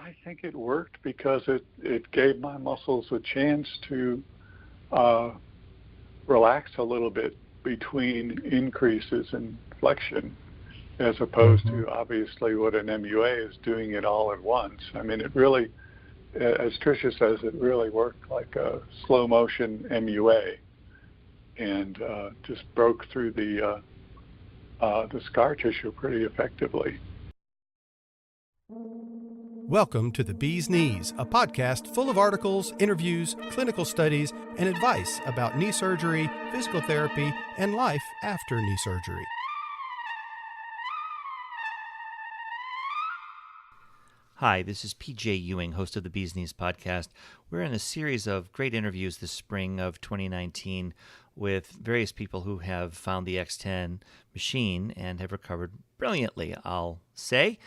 I think it worked because it gave my muscles a chance to relax a little bit between increases in flexion, as opposed to obviously what an MUA is doing it all at once. I mean, it really, as Tricia says, it really worked like a slow motion MUA, and just broke through the scar tissue pretty effectively. Welcome to The Bee's Knees, a podcast full of articles, interviews, clinical studies, and advice about knee surgery, physical therapy, and life after knee surgery. Hi, this is P.J. Ewing, host of the Bee's Knees podcast. We're in a series of great interviews this spring of 2019 with various people who have found the X10 machine and have recovered brilliantly, I'll say.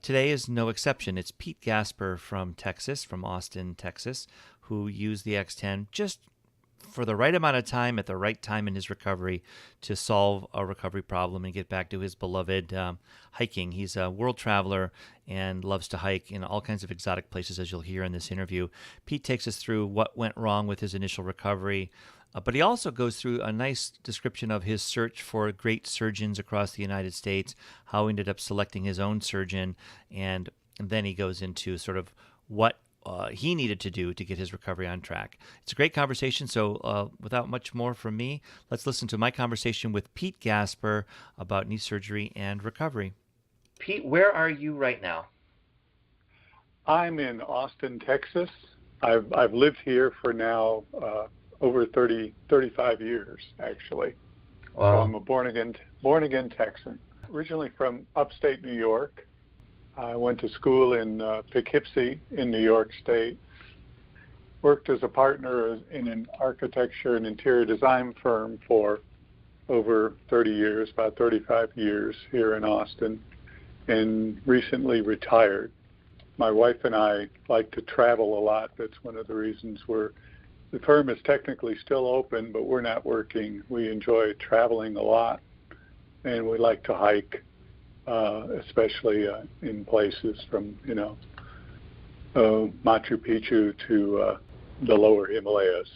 Today is no exception. It's Pete Gasper from Texas, from Austin, Texas, who used the X10 just for the right amount of time at the right time in his recovery to solve a recovery problem and get back to his beloved hiking. He's a world traveler and loves to hike in all kinds of exotic places, as you'll hear in this interview. Pete takes us through what went wrong with his initial recovery, but he also goes through a nice description of his search for great surgeons across the United States, how he ended up selecting his own surgeon, and then he goes into sort of what he needed to do to get his recovery on track. It's a great conversation, so without much more from me, let's listen to my conversation with Pete Gasper about knee surgery and recovery. Pete, where are you right now? I'm in Austin, Texas. I've lived here for now over 35 years, actually. Wow. So I'm a born-again Texan. Originally from upstate New York. I went to school in Poughkeepsie in New York State. Worked as a partner in an architecture and interior design firm for over 30 years, about 35 years here in Austin, and recently retired. My wife and I like to travel a lot. That's one of the reasons the firm is technically still open, but we're not working. We enjoy traveling a lot, and we like to hike, especially in places from, Machu Picchu to the lower Himalayas.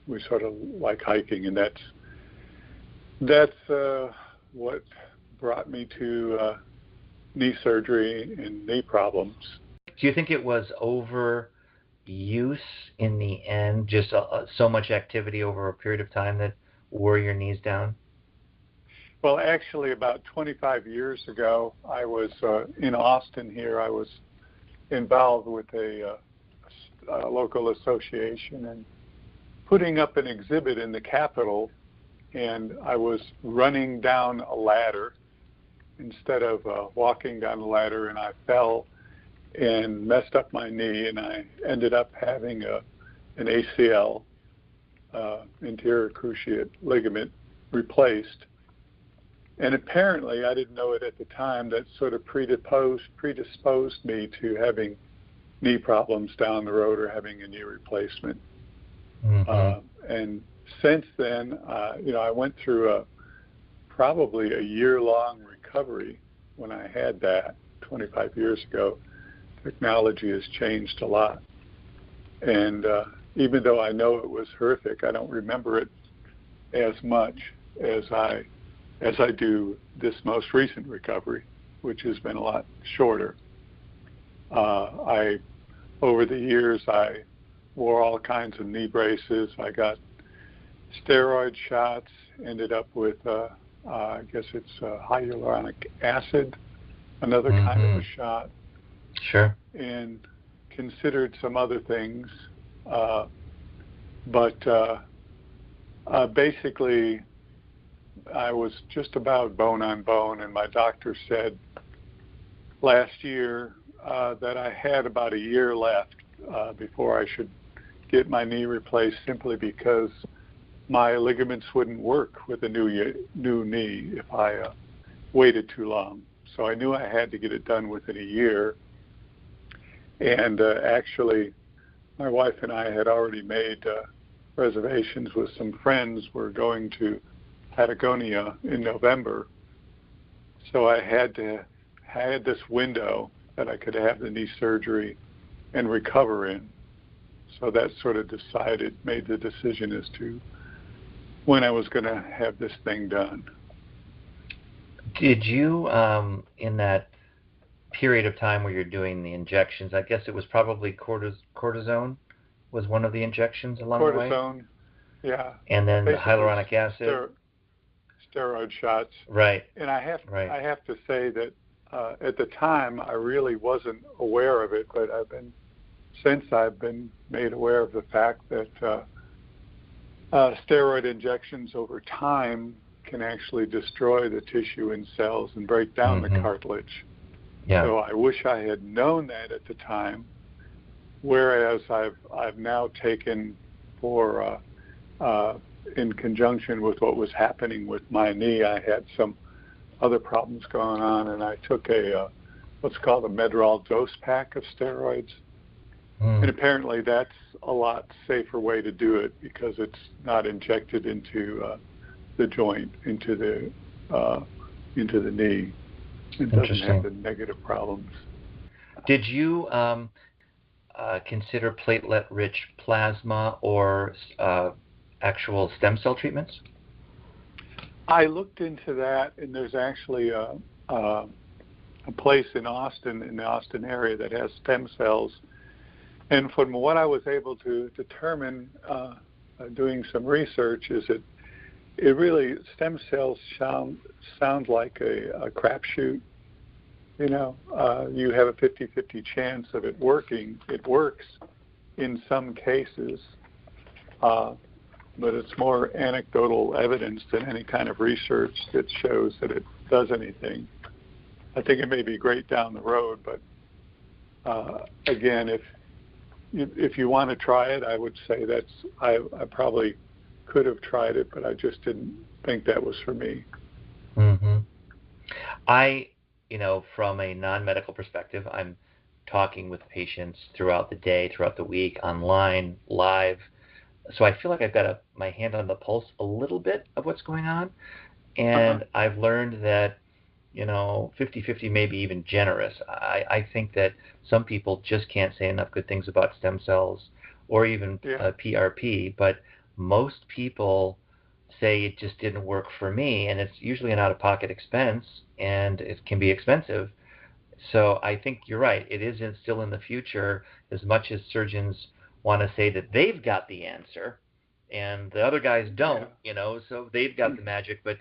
We sort of like hiking, and that's what brought me to knee surgery and knee problems. Do you think it was overuse in the end, just so much activity over a period of time that wore your knees down? Well, actually, about 25 years ago, I was in Austin here. I was involved with a local association and putting up an exhibit in the Capitol, and I was running down a ladder instead of walking down the ladder, and I fell and messed up my knee, and I ended up having an ACL, anterior cruciate ligament, replaced. And apparently, I didn't know it at the time, that sort of predisposed me to having knee problems down the road or having a knee replacement. And since then, I went through probably a year-long recovery when I had that 25 years ago. Technology has changed a lot. And even though I know it was horrific, I don't remember it as much as I do this most recent recovery, which has been a lot shorter. Over the years, I wore all kinds of knee braces. I got steroid shots, ended up with, I guess it's hyaluronic acid, another kind of a shot. Sure. And considered some other things. But basically, I was just about bone on bone, and my doctor said last year that I had about a year left before I should get my knee replaced, simply because my ligaments wouldn't work with a new knee if I waited too long. So I knew I had to get it done within a year. And actually, my wife and I had already made reservations with some friends. We're going to Patagonia in November. So I had this window that I could have the knee surgery and recover in. So that sort of made the decision as to when I was going to have this thing done. Did you, in that period of time where you're doing the injections, I guess it was probably cortisone was one of the injections along the way? Cortisone, yeah. And then the Basically hyaluronic acid? Steroid shots. Right. And I have to say that at the time I really wasn't aware of it, but since I've been made aware of the fact that steroid injections over time can actually destroy the tissue and cells and break down the cartilage. Yeah. So I wish I had known that at the time, whereas I've now taken in conjunction with what was happening with my knee, I had some other problems going on, and I took what's called a Medrol dose pack of steroids. And apparently that's a lot safer way to do it because it's not injected into the joint, into the knee. It doesn't have the negative problems. Did you consider platelet-rich plasma or actual stem cell treatments? I looked into that, and there's actually a place in Austin, in the Austin area, that has stem cells. And from what I was able to determine doing some research is that it really, stem cells sound like a crapshoot. You know, you have a 50-50 chance of it working. It works in some cases, but it's more anecdotal evidence than any kind of research that shows that it does anything. I think it may be great down the road, but again, if you want to try it, I would say I probably could have tried it, but I just didn't think that was for me. Mm-hmm. From a non-medical perspective, I'm talking with patients throughout the day, throughout the week, online, live. So I feel like I've got my hand on the pulse a little bit of what's going on. And I've learned that 50-50 may be even generous. I think that some people just can't say enough good things about stem cells or even PRP, but most people say it just didn't work for me, and it's usually an out-of-pocket expense, and it can be expensive. So I think you're right. It is still in the future, as much as surgeons want to say that they've got the answer, and the other guys don't, so they've got the magic, but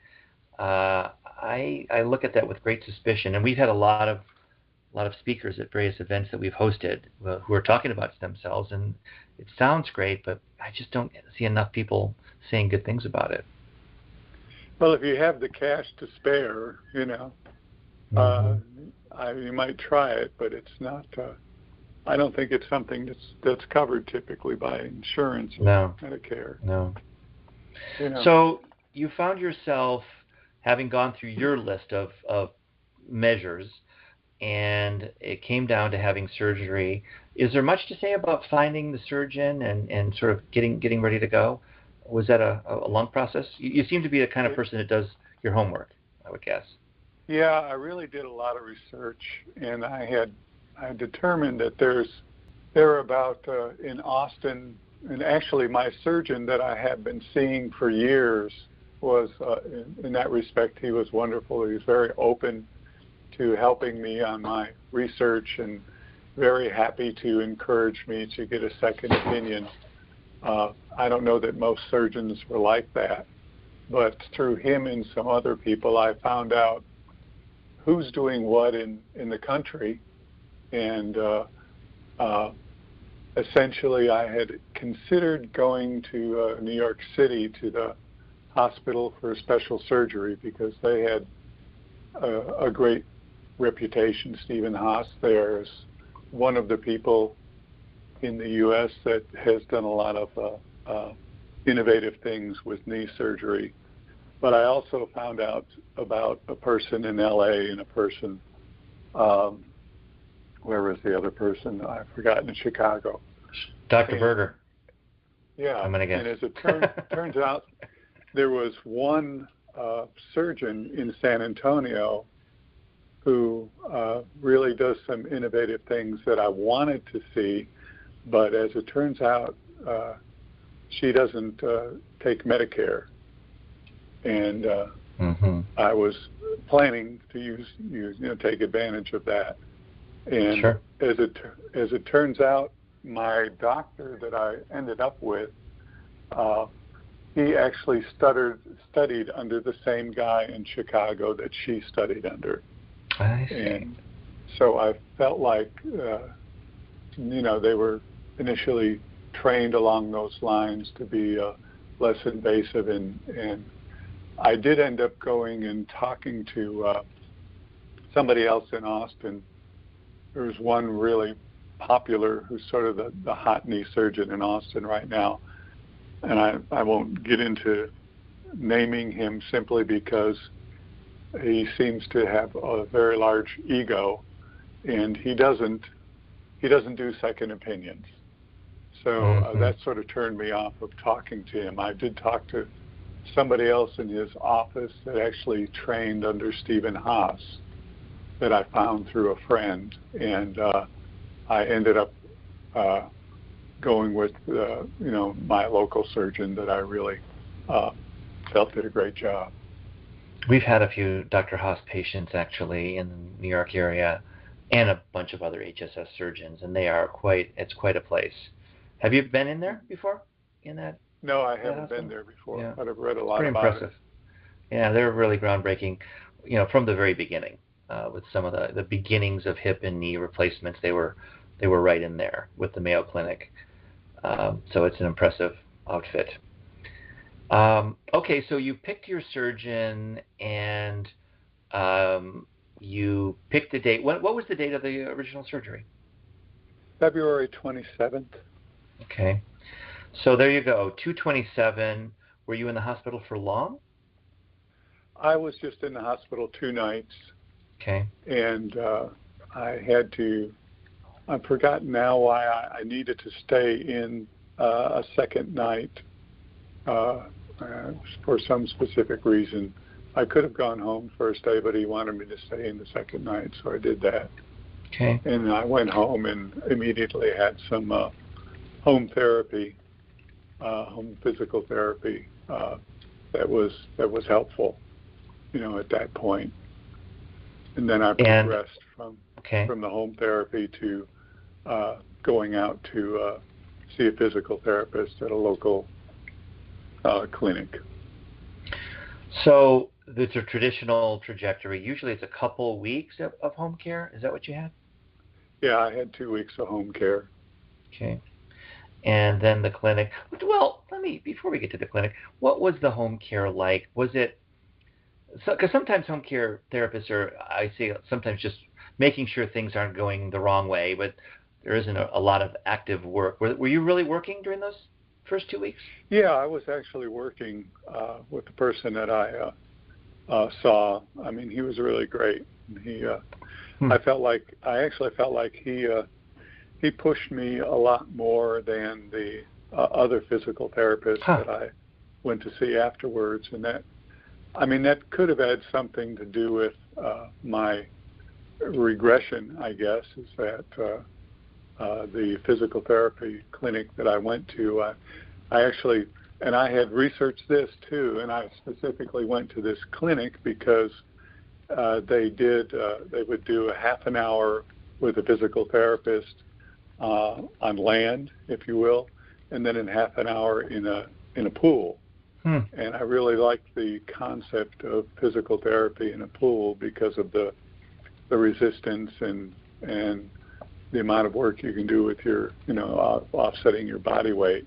I look at that with great suspicion, and we've had a lot of speakers at various events that we've hosted who are talking about stem cells, and it sounds great, but I just don't see enough people saying good things about it. Well, if you have the cash to spare, you might try it, but it's not. I don't think it's something that's covered typically by insurance or Medicare. No. So you found yourself having gone through your list of measures, and it came down to having surgery. Is there much to say about finding the surgeon and sort of getting ready to go? Was that a long process? You seem to be the kind of person that does your homework, I would guess. Yeah, I really did a lot of research, and I determined that there are about in Austin, and actually my surgeon that I have been seeing for years was, in that respect, he was wonderful. He was very open to helping me on my research and very happy to encourage me to get a second opinion. I don't know that most surgeons were like that, but through him and some other people, I found out who's doing what in the country, and essentially I had considered going to New York City to the hospital for special surgery because they had a great reputation. Stephen Haas there is one of the people in the U.S. that has done a lot of innovative things with knee surgery. But I also found out about a person in L.A. and a person, where was the other person? I've forgotten, in Chicago. Dr. Berger. Yeah, I'm gonna guess. And as it turns out, there was one surgeon in San Antonio who really does some innovative things that I wanted to see, but as it turns out, she doesn't take Medicare, and I was planning to take advantage of that. And sure. as it turns out, my doctor that I ended up with, he actually studied under the same guy in Chicago that she studied under. I see. And so I felt like, they were initially trained along those lines to be less invasive, and I did end up going and talking to somebody else in Austin. There's one really popular who's sort of the hot knee surgeon in Austin right now, and I won't get into naming him simply because he seems to have a very large ego, and he doesn't do second opinions. So that sort of turned me off of talking to him. I did talk to somebody else in his office that actually trained under Stephen Haas that I found through a friend, and I ended up going with my local surgeon that I really felt did a great job. We've had a few Dr. Haas patients actually in the New York area, and a bunch of other HSS surgeons, and it's quite a place. Have you been in there before? No, I haven't been there before, yeah. but I've read a lot Pretty about impressive. it. Yeah, they're really groundbreaking, from the very beginning, with some of the beginnings of hip and knee replacements. They were right in there with the Mayo Clinic. So it's an impressive outfit. Okay, so you picked your surgeon, and you picked the date. What was the date of the original surgery? February 27th. Okay. So there you go, 2/27. Were you in the hospital for long? I was just in the hospital 2 nights. Okay. And I've forgotten now why I needed to stay in a second night for some specific reason. I could have gone home first day, but he wanted me to stay in the second night, so I did that. Okay. And I went home and immediately had some home therapy, home physical therapy that was helpful, at that point. And then I progressed from the home therapy to going out to see a physical therapist at a local clinic. So the traditional trajectory, usually it's a couple weeks of home care. Is that what you had? Yeah, I had 2 weeks of home care. Okay. And then the clinic. Well, before we get to the clinic, what was the home care like? Was it, because sometimes home care therapists I see sometimes just making sure things aren't going the wrong way, but there isn't a lot of active work. Were you really working during those first 2 weeks? Yeah, I was actually working with the person that I saw. I mean, he was really great. I actually felt like he pushed me a lot more than the other physical therapists that I went to see afterwards, and that could have had something to do with my regression, I guess, is that the physical therapy clinic that I went to, I had researched this too, and I specifically went to this clinic because they would do a half an hour with a physical therapist on land, if you will, and then in half an hour in a pool. And I really liked the concept of physical therapy in a pool because of the resistance and the amount of work you can do with your, offsetting your body weight.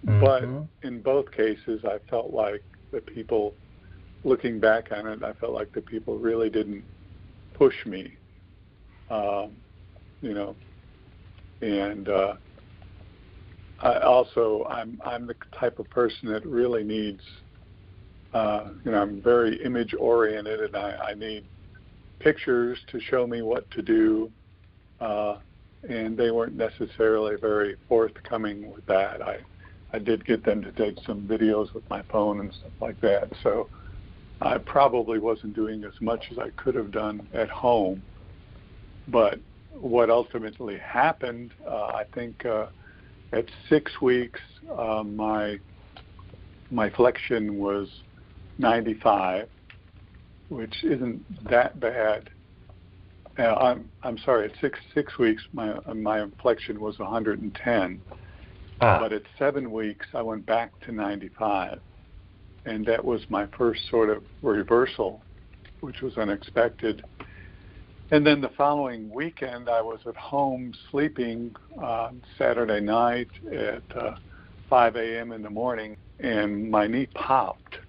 But in both cases, I felt like the people, looking back on it, I felt like the people really didn't push me, and I'm the type of person that really needs, I'm very image oriented, and I need pictures to show me what to do, and they weren't necessarily very forthcoming with that. I did get them to take some videos with my phone and stuff like that. So I probably wasn't doing as much as I could have done at home. But what ultimately happened, I think at 6 weeks, my flexion was 95, which isn't that bad. I'm sorry. At six weeks, my flexion was 110. But at 7 weeks, I went back to 95, and that was my first sort of reversal, which was unexpected. And then the following weekend, I was at home sleeping on Saturday night at 5 a.m. in the morning, and my knee popped,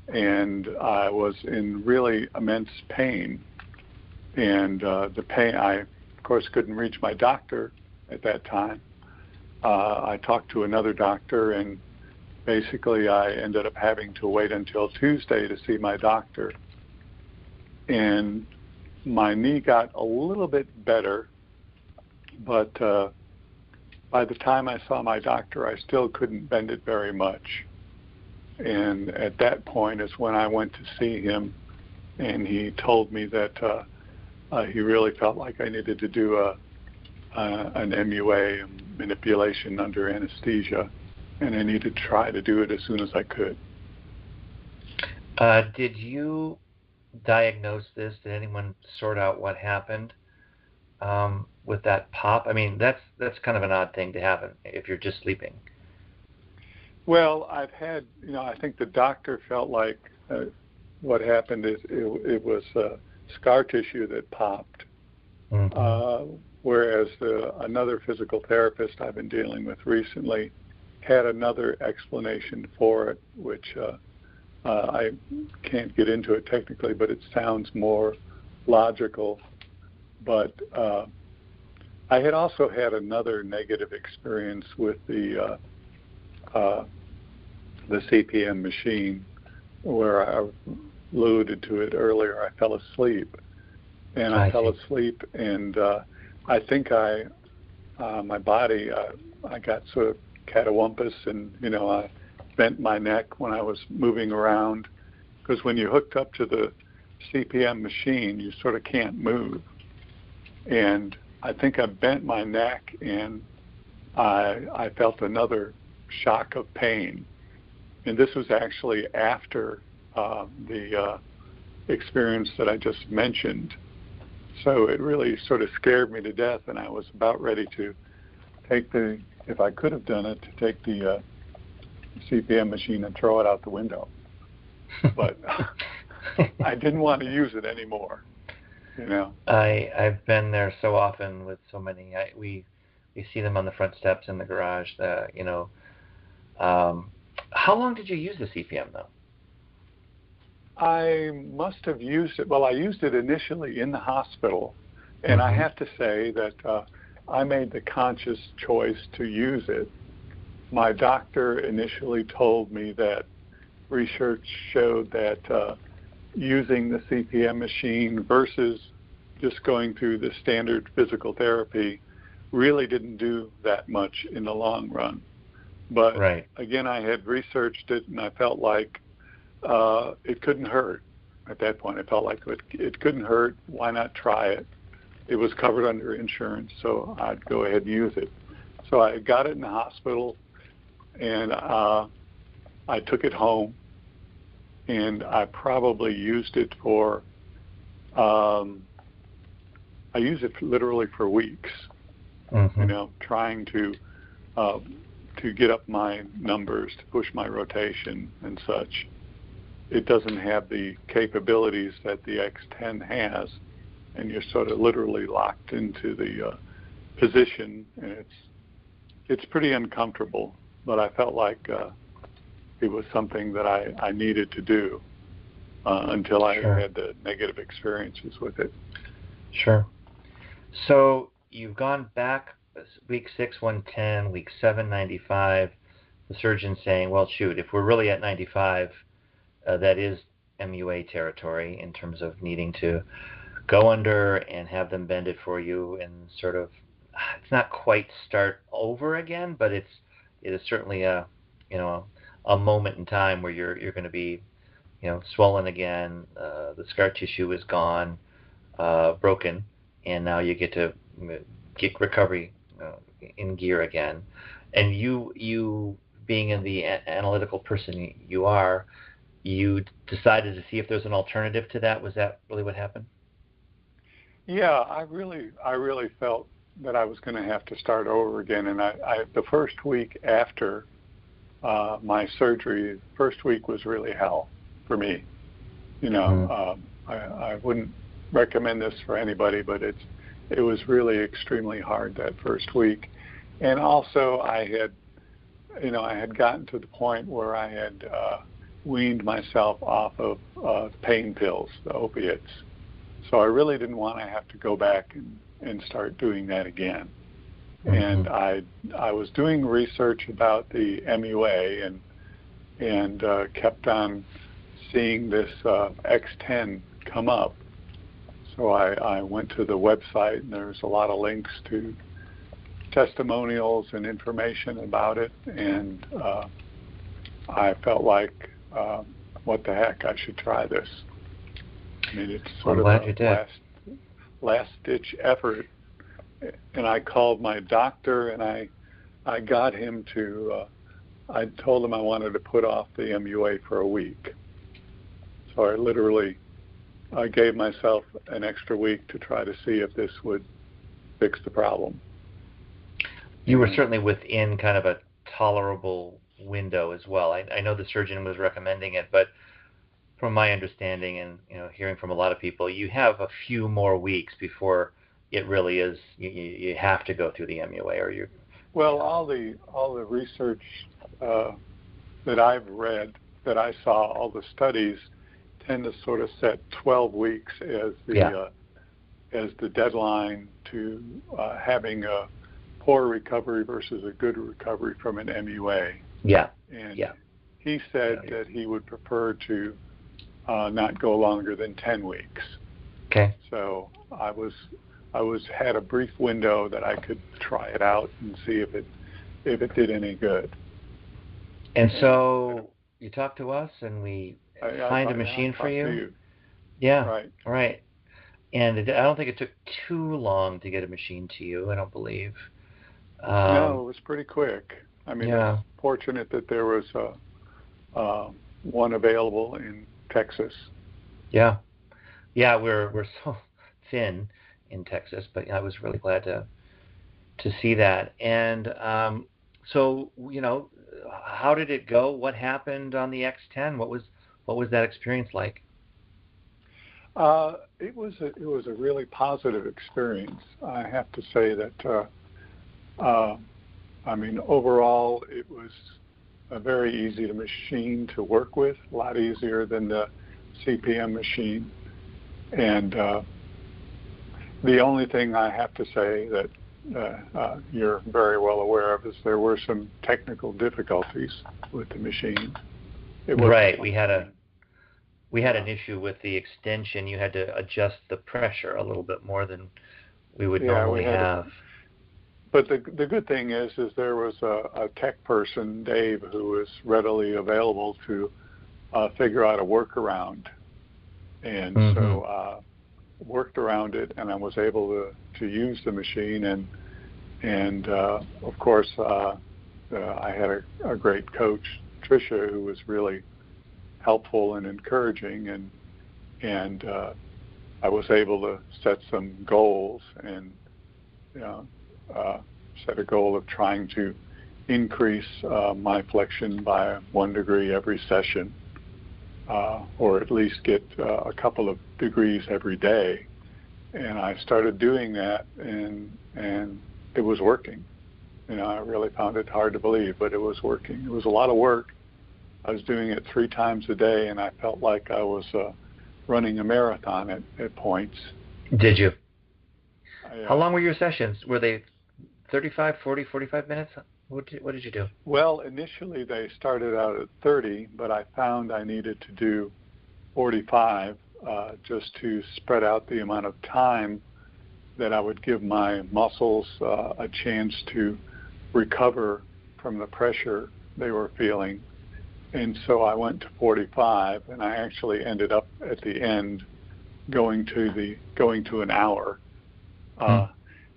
and I was in really immense pain. And the pain, I, of course, couldn't reach my doctor at that time. I talked to another doctor, and basically I ended up having to wait until Tuesday to see my doctor. And my knee got a little bit better, but by the time I saw my doctor, I still couldn't bend it very much. And at that point is when I went to see him, and he told me that he really felt like I needed to do an MUA, Manipulation Under Anesthesia, and I needed to try to do it as soon as I could. Did you diagnose this? Did anyone sort out what happened with that pop? I mean, that's kind of an odd thing to happen if you're just sleeping. Well, I've had, I think the doctor felt like what happened is it was scar tissue that popped, whereas another physical therapist I've been dealing with recently had another explanation for it, which I can't get into it technically, but it sounds more logical. But I had also had another negative experience with the CPM machine, where I alluded to it earlier. I fell asleep, and I fell asleep, and I think my body, I got sort of catawampus, and I bent my neck when I was moving around, because when you're hooked up to the CPM machine, you sort of can't move. And I think I bent my neck, and I felt another shock of pain. And this was actually after the experience that I just mentioned. So it really sort of scared me to death, and I was about ready to take if I could have done it, to take the CPM machine and throw it out the window. But I didn't want to use it anymore. I've been there so often with so many. We see them on the front steps in the garage. How long did you use the CPM though? I must have used it. Well, I used it initially in the hospital, and I have to say that I made the conscious choice to use it. My doctor initially told me that research showed that using the CPM machine versus just going through the standard physical therapy really didn't do that much in the long run. But again, I had researched it, and I felt like it couldn't hurt at that point. I felt like it couldn't hurt. Why not try it? It was covered under insurance, so I'd go ahead and use it. So I got it in the hospital, and I took it home, and I probably used it for, I used it literally for weeks, trying to get up my numbers, to push my rotation and such. It doesn't have the capabilities that the X10 has, and you're sort of literally locked into the position, and it's pretty uncomfortable, but I felt like it was something that I needed to do until I had the negative experiences with it. Sure. So you've gone back week 6, 110, week 7, 95. The surgeon saying, well, shoot, if we're really at 95, that is MUA territory in terms of needing to go under and have them bend it for you and sort of, it's not quite start over again, but it is certainly a moment in time where you're going to be swollen again, the scar tissue is gone, broken, and now you get to get recovery in gear again. And you being in the analytical person you are, you decided to see if there's an alternative to that. Was that really what happened? Yeah, I really felt that I was going to have to start over again. And I the first week after my surgery, first week was really hell for me. I wouldn't recommend this for anybody, but it was really extremely hard that first week. And also I had gotten to the point where I had weaned myself off of pain pills, the opiates. So I really didn't want to have to go back and start doing that again. And I was doing research about the MUA and kept on seeing this X10 come up. So I went to the website, and there's a lot of links to testimonials and information about it, and I felt like, what the heck, I should try this. I mean, it's sort of a last-ditch effort. And I called my doctor, and I got him to, I told him I wanted to put off the MUA for a week. So I gave myself an extra week to try to see if this would fix the problem. You were certainly within kind of a tolerable window as well. I know the surgeon was recommending it, but from my understanding and hearing from a lot of people, you have a few more weeks before it really is. You have to go through the MUA, or you. Well, all the research that I've read, that I saw, all the studies tend to sort of set 12 weeks as the deadline to having a poor recovery versus a good recovery from an MUA. Yeah. And he said that he would prefer to not go longer than 10 weeks. Okay. So I had a brief window that I could try it out and see if it did any good. And so you talked to us, and we find a machine for you. Yeah. Right. And I don't think it took too long to get a machine to you. I don't believe. No, it was pretty quick. I mean, I was fortunate that there was one available in Texas. Yeah, we're so thin in Texas, but I was really glad to see that. And so how did it go? What happened on the X10? What was that experience like? It was a really positive experience. I have to say that. I mean, overall, it was a very easy machine to work with, a lot easier than the CPM machine. And the only thing I have to say that you're very well aware of is there were some technical difficulties with the machine. Right. We had an issue with the extension. You had to adjust the pressure a little bit more than we would normally have. But the good thing is there was a tech person, Dave, who was readily available to figure out a workaround. And so worked around it, and I was able to use the machine. And of course, I had a great coach, Tricia, who was really helpful and encouraging. And I was able to set some goals and set a goal of trying to increase my flexion by 1 degree every session, or at least get a couple of degrees every day. And I started doing that, and it was working. I really found it hard to believe, but it was working. It was a lot of work. I was doing it 3 times a day, and I felt like I was running a marathon at points. Did you? How long were your sessions? Were they 35, 40, 45 minutes? What did you do? Well, initially they started out at 30, but I found I needed to do 45 just to spread out the amount of time that I would give my muscles a chance to recover from the pressure they were feeling. and so I went to 45, and I actually ended up at the end going to an hour.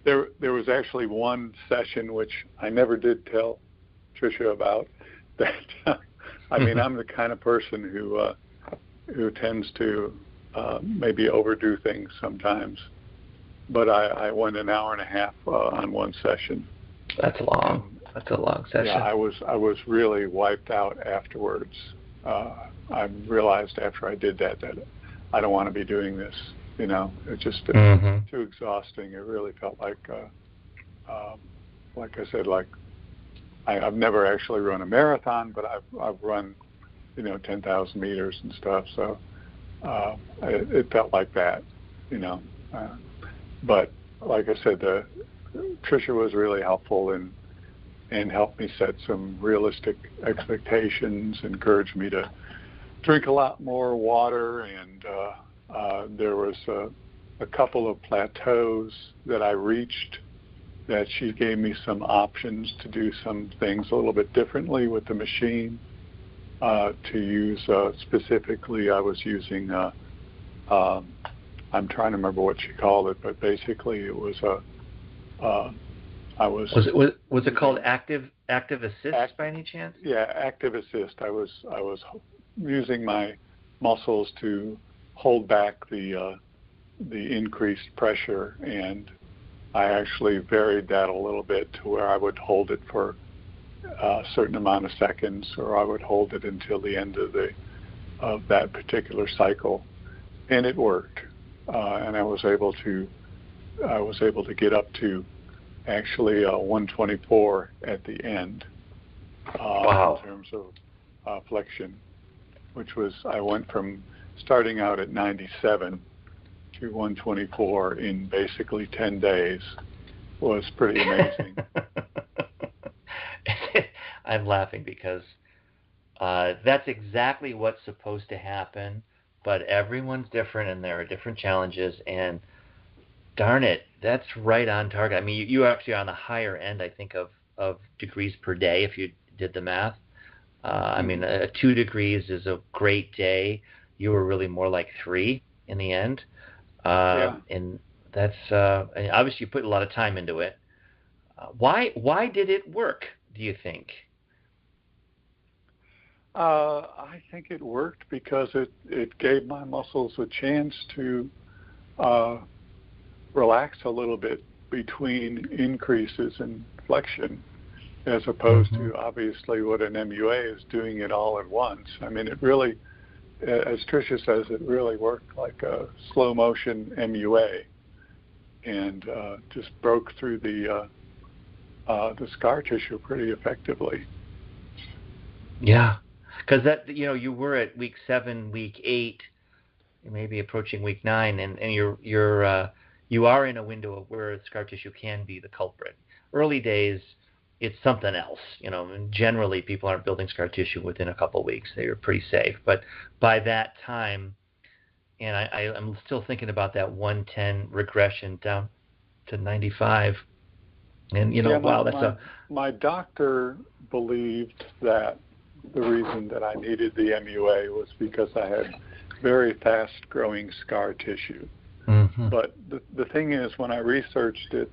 There was actually one session which I never did tell Tricia about. That I mean, I'm the kind of person who tends to maybe overdo things sometimes. But I went an hour and a half on one session. That's long. That's a long session. Yeah, I was really wiped out afterwards. I realized after I did that I don't want to be doing this. You know, it's just too exhausting. It really felt like I said, like I've never actually run a marathon, but I've run, 10,000 meters and stuff. So it felt like that, But like I said, Tricia was really helpful and helped me set some realistic expectations, encouraged me to drink a lot more water, and there was a couple of plateaus that I reached that she gave me some options to do some things a little bit differently with the machine. To use specifically, I was using, I'm trying to remember what she called it, but basically it was Was it called active assist by any chance? Yeah, active assist. I was using my muscles to hold back the increased pressure, and I actually varied that a little bit to where I would hold it for a certain amount of seconds, or I would hold it until the end of that particular cycle, and it worked. And I was able to get up to actually 124 at the end. Wow. In terms of flexion, which was, I went from starting out at 97 to 124 in basically 10 days. Was pretty amazing. I'm laughing because that's exactly what's supposed to happen, but everyone's different and there are different challenges, and darn it, that's right on target. I mean, you actually are on the higher end, I think, of degrees per day if you did the math. I mean, 2 degrees is a great day. You were really more like 3 in the end. And that's and obviously you put a lot of time into it. Why did it work, do you think? I think it worked because it gave my muscles a chance to relax a little bit between increases in flexion, as opposed to obviously what an MUA is doing it all at once. I mean, it really, as Tricia says, it really worked like a slow motion MUA, and just broke through the scar tissue pretty effectively. Yeah, because that, you were at week 7, week 8, maybe approaching week 9, and you are in a window where scar tissue can be the culprit. Early days, it's something else. And generally people aren't building scar tissue within a couple of weeks. They are pretty safe. But by that time, and I'm still thinking about that 110 regression down to 95. And, wow, my doctor believed that the reason that I needed the MUA was because I had very fast-growing scar tissue. But the thing is, when I researched it,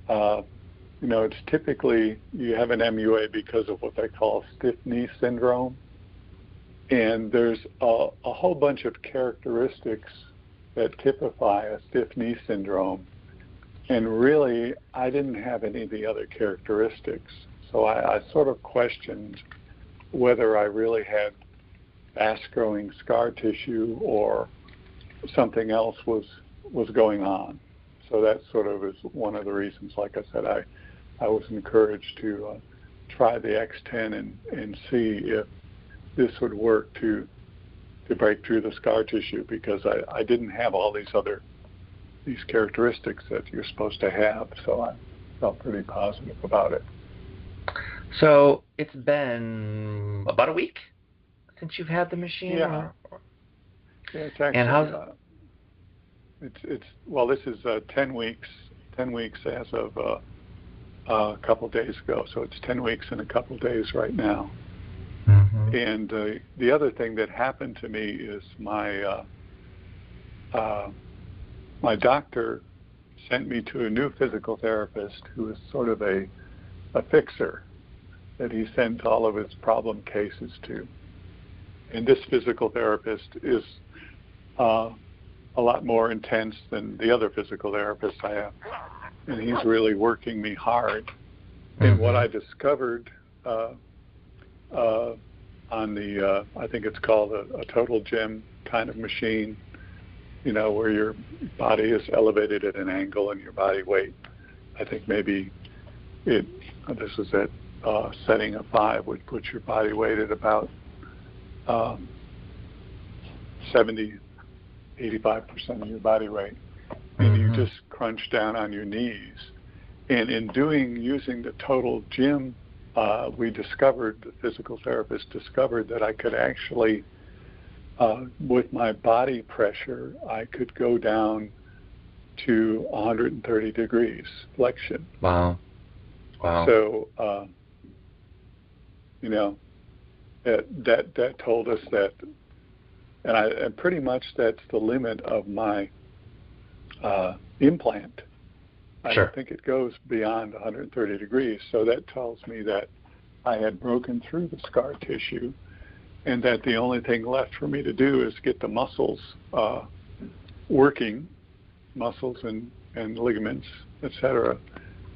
it's typically you have an MUA because of what they call stiff knee syndrome. And there's a whole bunch of characteristics that typify a stiff knee syndrome. And really, I didn't have any of the other characteristics. So I sort of questioned whether I really had fast-growing scar tissue or something else was going on. So that sort of is one of the reasons, like I said, I was encouraged to try the X10 and see if this would work to break through the scar tissue, because I didn't have all these characteristics that you're supposed to have. So I felt pretty positive about it. So it's been about a week since you've had the machine? Yeah. Yeah, it's actually, and how's this is 10 weeks. 10 weeks as of a couple days ago. So it's 10 weeks and a couple days right now. And the other thing that happened to me is my doctor sent me to a new physical therapist who is sort of a fixer that he sends all of his problem cases to. And this physical therapist is a lot more intense than the other physical therapists I have. And he's really working me hard. And what I discovered on the, I think it's called a total gym kind of machine, you know, where your body is elevated at an angle and your body weight, I think maybe this is at setting of 5, would put your body weight at about 70, 85% of your body weight. And you just crunch down on your knees. And in using the total gym, the physical therapist discovered that I could actually, with my body pressure, I could go down to 130 degrees flexion. Wow. So, you know, that told us that, and pretty much that's the limit of my implant. I don't think it goes beyond 130 degrees. So that tells me that I had broken through the scar tissue, and that the only thing left for me to do is get the muscles working, muscles and ligaments, etc.,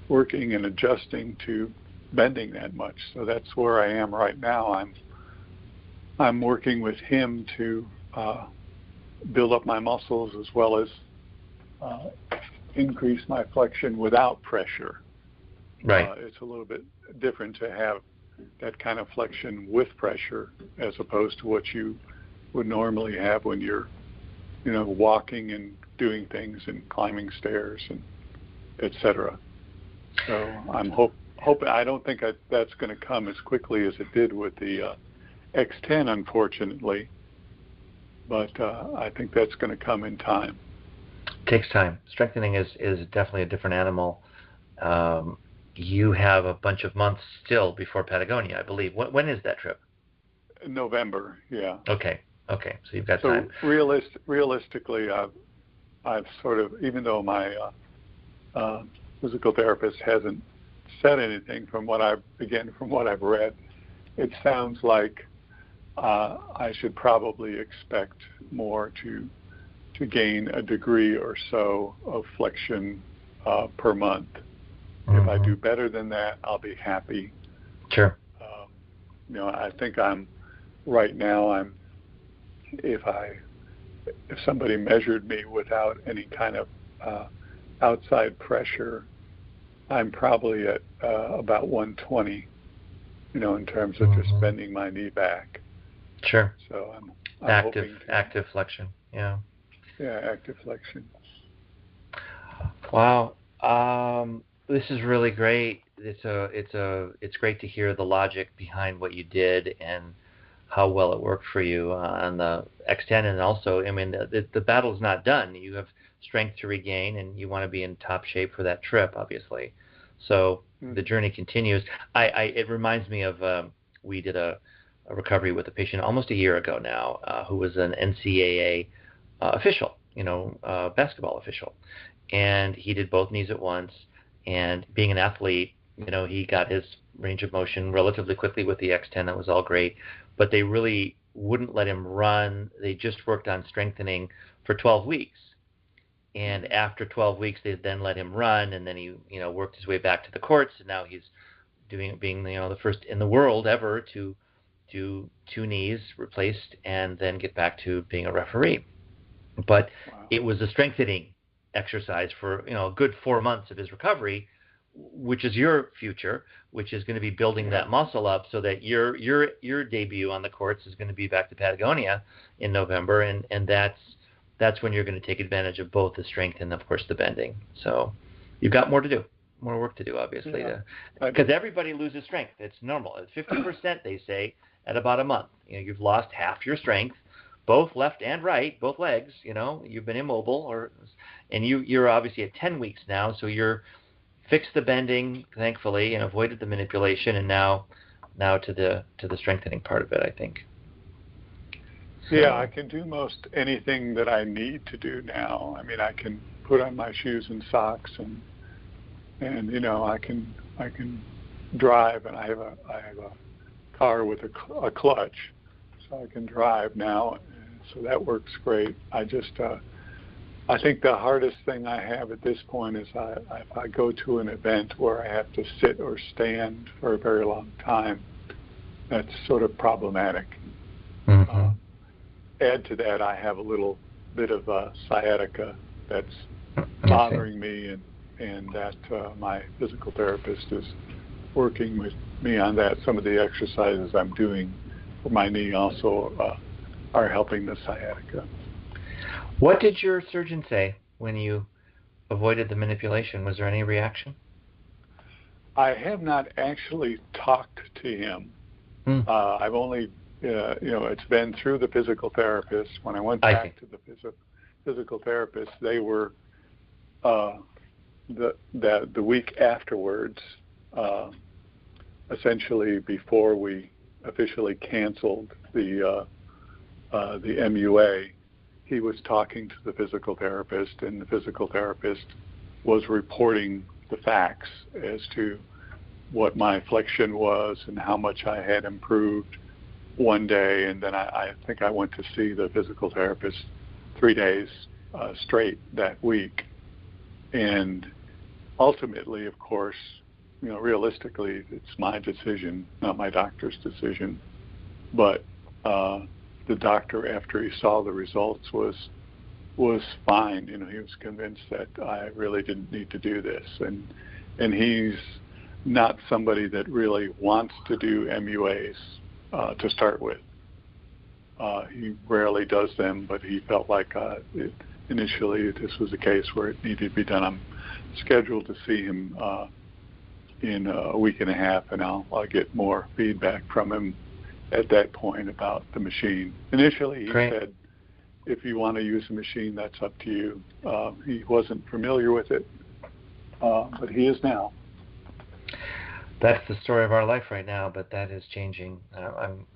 working and adjusting to bending that much. So that's where I am right now. I'm working with him to build up my muscles as well as increase my flexion without pressure. Right. It's a little bit different to have that kind of flexion with pressure as opposed to what you would normally have when you're, you know, walking and doing things and climbing stairs and etc. So I'm hoping. I don't think that's going to come as quickly as it did with the X10, unfortunately. But I think that's going to come in time. It takes time. Strengthening is definitely a different animal. You have a bunch of months still before Patagonia, I believe. When is that trip? November, yeah. Okay. So you've got time. So realistically, I've sort of, even though my physical therapist hasn't said anything from what I've read, it sounds like I should probably expect more to gain a degree or so of flexion per month. If I do better than that, I'll be happy. Sure. You know, I think right now if somebody measured me without any kind of outside pressure, I'm probably at about 120, you know, in terms of just bending my knee back. Sure. So I'm active flexion. Yeah. Yeah, active flexion. Wow. This is really great. It's great to hear the logic behind what you did and how well it worked for you on the X10. And also, I mean, the battle's not done. You have strength to regain, and you want to be in top shape for that trip, obviously. So the journey continues. It reminds me of we did a recovery with a patient almost a year ago now, who was an NCAA official, you know, basketball official, and he did both knees at once. And being an athlete, you know, he got his range of motion relatively quickly with the X10. That was all great. But they really wouldn't let him run. They just worked on strengthening for 12 weeks. And after 12 weeks, they then let him run. And then he, you know, worked his way back to the courts. And now he's being, you know, the first in the world ever to do 2 knees replaced and then get back to being a referee. But it was a strengthening exercise for, you know, a good 4 months of his recovery, which is your future, which is going to be building that muscle up so that your debut on the courts is going to be back to Patagonia in November, and that's when you're going to take advantage of both the strength and of course the bending. So you've got more work to do, obviously, because everybody loses strength. It's normal. It's 50%, they say, at about a month. You know, you've lost half your strength, both left and right, both legs. You know, you've been immobile, and you're obviously at 10 weeks now, so you're fixed the bending, thankfully, and avoided the manipulation, and now now to the strengthening part of it, I think. So, yeah, I can do most anything that I need to do now. I mean, I can put on my shoes and socks, and I can drive, and I have a car with a clutch, so I can drive now. So that works great. I think the hardest thing I have at this point is if I go to an event where I have to sit or stand for a very long time, that's sort of problematic. Mm-hmm. Add to that, I have a little bit of sciatica that's bothering me, and that my physical therapist is working with me on that. Some of the exercises I'm doing for my knee also are helping the sciatica. What did your surgeon say when you avoided the manipulation? Was there any reaction? I have not actually talked to him. I've only, it's been through the physical therapist. When I went back to the physical therapist, they were the week afterwards, essentially before we officially canceled the MUA. He was talking to the physical therapist, and the physical therapist was reporting the facts as to what my flexion was and how much I had improved one day. And then I think I went to see the physical therapist 3 days straight that week. And ultimately, of course, realistically, it's my decision, not my doctor's decision. But the doctor, after he saw the results, was fine. He was convinced that I really didn't need to do this, and he's not somebody that really wants to do MUAs to start with. He rarely does them, but he felt like initially this was a case where it needed to be done. I'm scheduled to see him in a week and a half, and I'll get more feedback from him at that point about the machine. Initially, he said, if you want to use the machine, that's up to you. He wasn't familiar with it, but he is now. That's the story of our life right now, but that is changing. I'm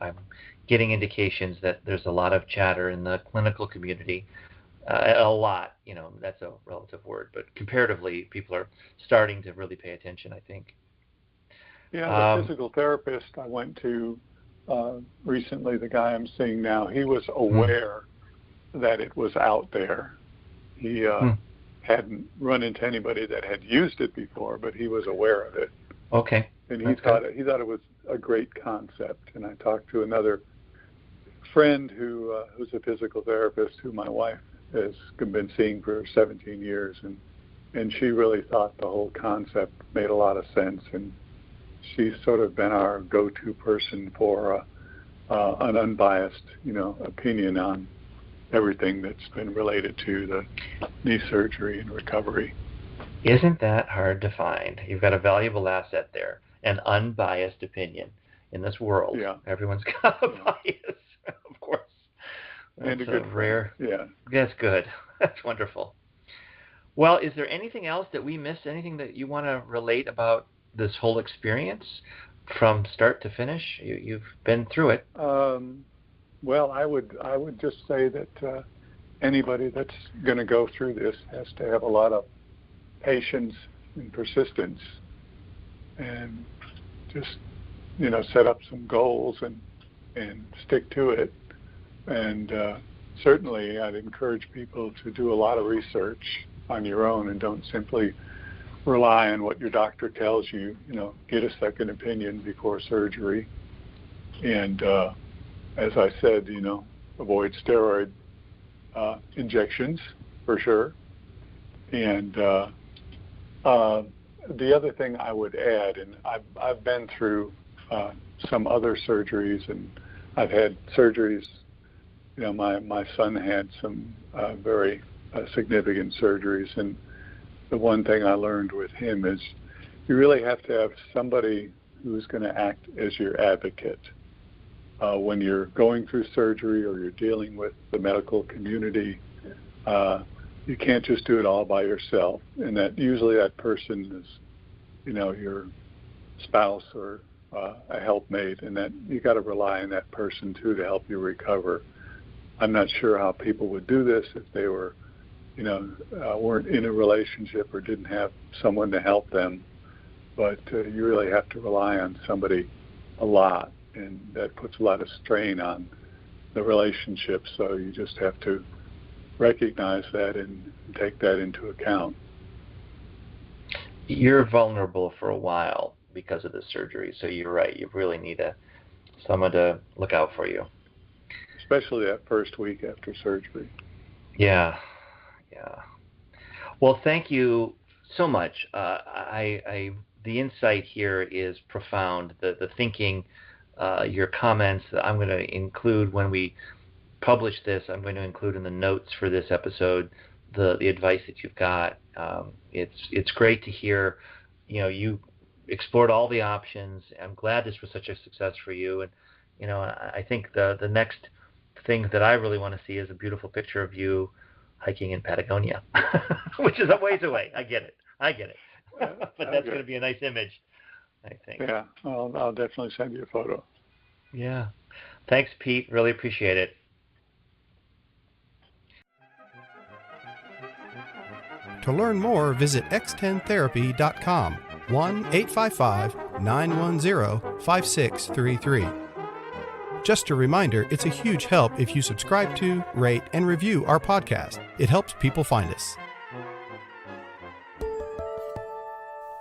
getting indications that there's a lot of chatter in the clinical community. A lot, that's a relative word, but comparatively, people are starting to really pay attention, I think. Yeah, the physical therapist I went to recently, the guy I'm seeing now, he was aware that it was out there. He hadn't run into anybody that had used it before, but he was aware of it. Okay. And he thought it was a great concept. And I talked to another friend who's a physical therapist who my wife has been seeing for 17 years, and she really thought the whole concept made a lot of sense, and she's sort of been our go-to person for an unbiased, opinion on everything that's been related to the knee surgery and recovery. Isn't that hard to find? You've got a valuable asset there, an unbiased opinion in this world. Yeah. Everyone's got a bias, of course. That's and a good rare. Yeah. That's good. That's wonderful. Well, is there anything else that we missed? Anything that you want to relate about this whole experience from start to finish? You've been through it. Well, I would just say that anybody that's going to go through this has to have a lot of patience and persistence, and just set up some goals and stick to it. And certainly, I'd encourage people to do a lot of research on your own and don't simply rely on what your doctor tells you. Get a second opinion before surgery. And as I said, avoid steroid injections for sure. And the other thing I would add, and I've been through some other surgeries, and I've had surgeries. My son had some very significant surgeries, and the one thing I learned with him is you really have to have somebody who's going to act as your advocate. When you're going through surgery or you're dealing with the medical community, you can't just do it all by yourself. And that usually that person is, your spouse or a helpmate, and that you got to rely on that person too to help you recover. I'm not sure how people would do this if they were, weren't in a relationship or didn't have someone to help them. But you really have to rely on somebody a lot, and that puts a lot of strain on the relationship. So you just have to recognize that and take that into account. You're vulnerable for a while because of the surgery, so you're right. You really need someone to look out for you. Especially that first week after surgery. Yeah. Well, thank you so much. The insight here is profound. The thinking, your comments that I'm going to include when we publish this, I'm going to include in the notes for this episode the advice that you've got. It's great to hear. You explored all the options. I'm glad this was such a success for you. And I think the next thing that I really want to see is a beautiful picture of you hiking in Patagonia, which is a ways away. I get it. But that's going to be a nice image, I think. Yeah, I'll definitely send you a photo. Yeah. Thanks, Pete. Really appreciate it. To learn more, visit x10therapy.com, 1-855-910-5633. Just a reminder, it's a huge help if you subscribe to, rate, and review our podcast. It helps people find us.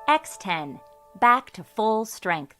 X10, back to full strength.